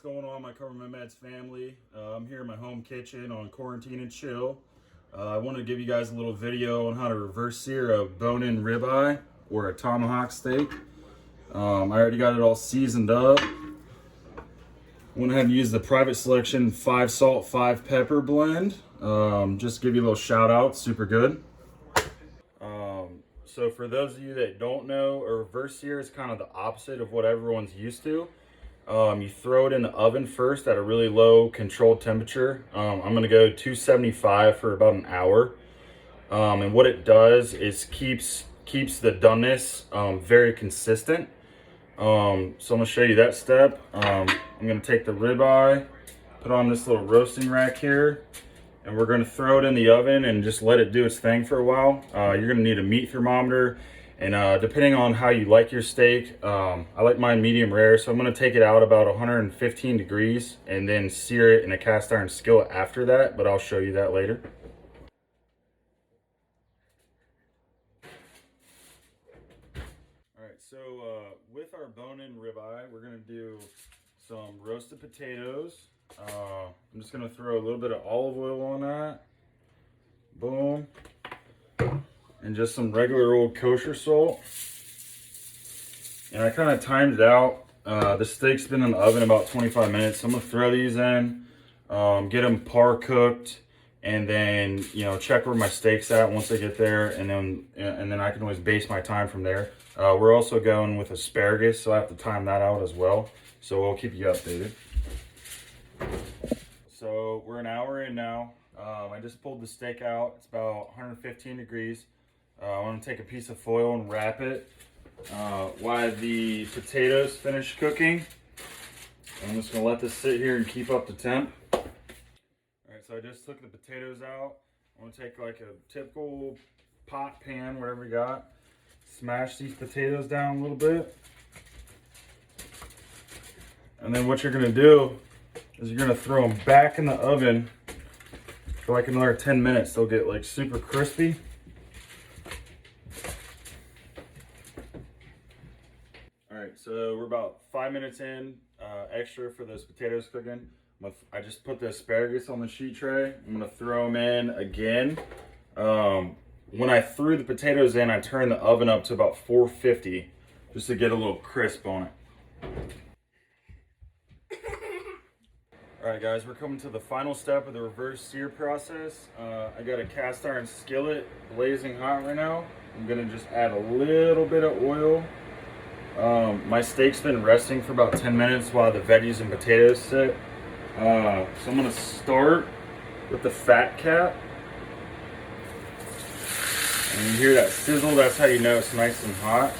going on, my Cover My Meds family? I'm here in my home kitchen on Quarantine and Chill. I wanted to give you guys a little video on how to reverse sear a bone-in ribeye or a tomahawk steak. I already got it all seasoned up. Went ahead and used the Private Selection 5 salt, 5 pepper blend. Just to give you a little shout out, super good. So for those of you that don't know, a reverse sear is kind of the opposite of what everyone's used to. You throw it in the oven first at a really low controlled temperature. I'm going to go 275 for about an hour. And what it does is keeps the doneness very consistent. So I'm going to show you that step. I'm going to take the ribeye, put on this little roasting rack here, and we're going to throw it in the oven and just let it do its thing for a while. You're going to need a meat thermometer, and depending on how you like your steak, I like mine medium rare, so I'm going to take it out about 115 degrees and then sear it in a cast iron skillet after that, but I'll show you that later. Alright, so with our bone-in ribeye, we're going to do some roasted potatoes. I'm just going to throw a little bit of olive oil on that. Boom. And just some regular old kosher salt. And I kind of timed it out. The steak's been in the oven about 25 minutes. So I'm going to throw these in, get them par cooked, and then, you know, check where my steak's at once I get there, and then I can always base my time from there. We're also going with asparagus, so I have to time that out as well. So we'll keep you updated. So we're an hour in now. I just pulled the steak out. It's about 115 degrees. I want to take a piece of foil and wrap it while the potatoes finish cooking. I'm just going to let this sit here and keep up the temp. Alright, so I just took the potatoes out. I'm going to take like a typical pot pan, whatever you got. Smash these potatoes down a little bit. And then what you're going to do is you're going to throw them back in the oven for like another 10 minutes. They'll get like super crispy. Alright, so we're about 5 minutes in, extra for those potatoes cooking. I just put the asparagus on the sheet tray. I'm going to throw them in again. When I threw the potatoes in, I turned the oven up to about 450 just to get a little crisp on it. Alright guys, we're coming to the final step of the reverse sear process. I got a cast iron skillet blazing hot right now. I'm going to just add a little bit of oil. My steak's been resting for about 10 minutes while the veggies and potatoes sit. So I'm going to start with the fat cap. And you hear that sizzle, that's how you know it's nice and hot.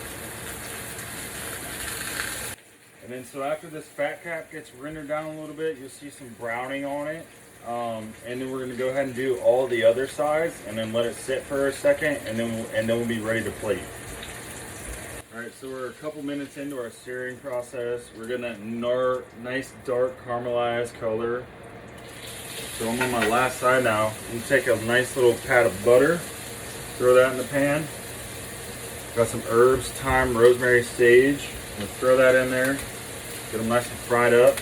And then so after this fat cap gets rendered down a little bit, you'll see some browning on it. And then we're going to go ahead and do all the other sides and then let it sit for a second, and then we'll be ready to plate. Alright, so we're a couple minutes into our searing process. We're getting that nice dark caramelized color. So I'm on my last side now. I'm going to take a nice little pat of butter, throw that in the pan. Got some herbs, thyme, rosemary, sage. I'm going to throw that in there. Get them nice and fried up.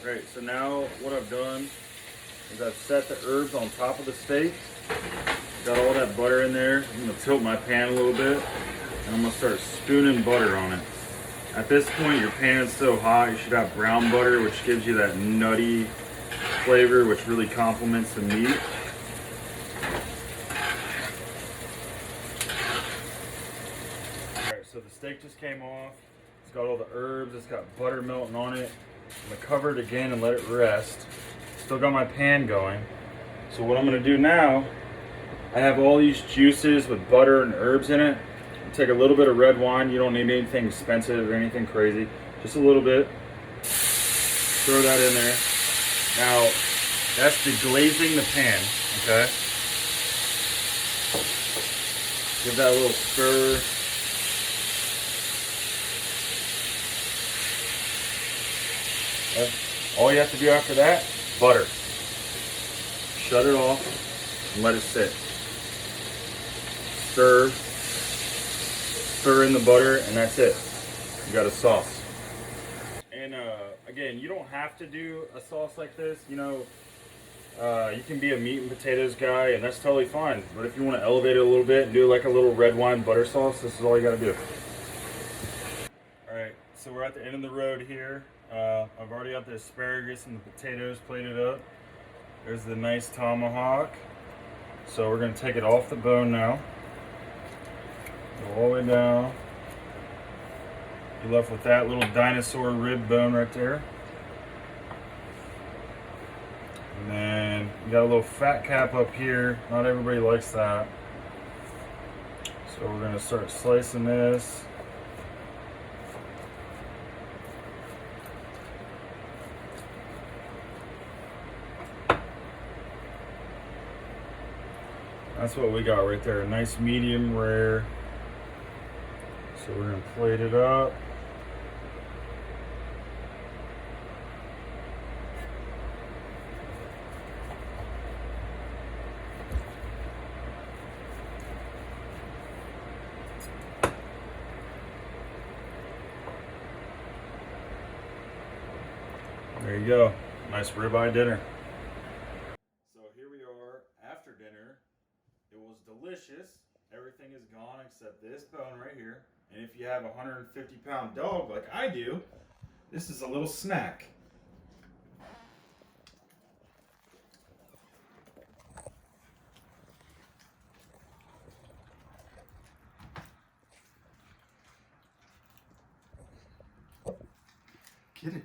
Alright, so now what I've done is I've set the herbs on top of the steak. Got all that butter in there. I'm going to tilt my pan a little bit, and I'm going to start spooning butter on it. At this point, your pan is so hot, you should have brown butter, which gives you that nutty flavor, which really complements the meat. Alright, so the steak just came off. It's got all the herbs, it's got butter melting on it. I'm going to cover it again and let it rest. Still got my pan going. So what I'm going to do now, I have all these juices with butter and herbs in it. I'll take a little bit of red wine. You don't need anything expensive or anything crazy. Just a little bit. Throw that in there. Now, that's deglazing the pan, okay? Give that a little stir. Okay. All you have to do after that, butter. Shut it off and let it sit. Stir in the butter, and that's it. you got a sauce. And again, you don't have to do a sauce like this. You know, you can be a meat and potatoes guy, and that's totally fine. But if you want to elevate it a little bit and do like a little red wine butter sauce, this is all you got to do. All right, so we're at the end of the road here. I've already got the asparagus and the potatoes plated up. There's the nice tomahawk. So we're going to take it off the bone now. Go all the way down. You're left with that little dinosaur rib bone right there. And then you got a little fat cap up here. Not everybody likes that. So we're going to start slicing this. That's what we got right there. A nice medium rare. So we're going to plate it up. There you go. Nice ribeye dinner. So here we are after dinner. It was delicious. Everything is gone except this bone right here. And if you have a 150-pound dog like I do, this is a little snack. Get it.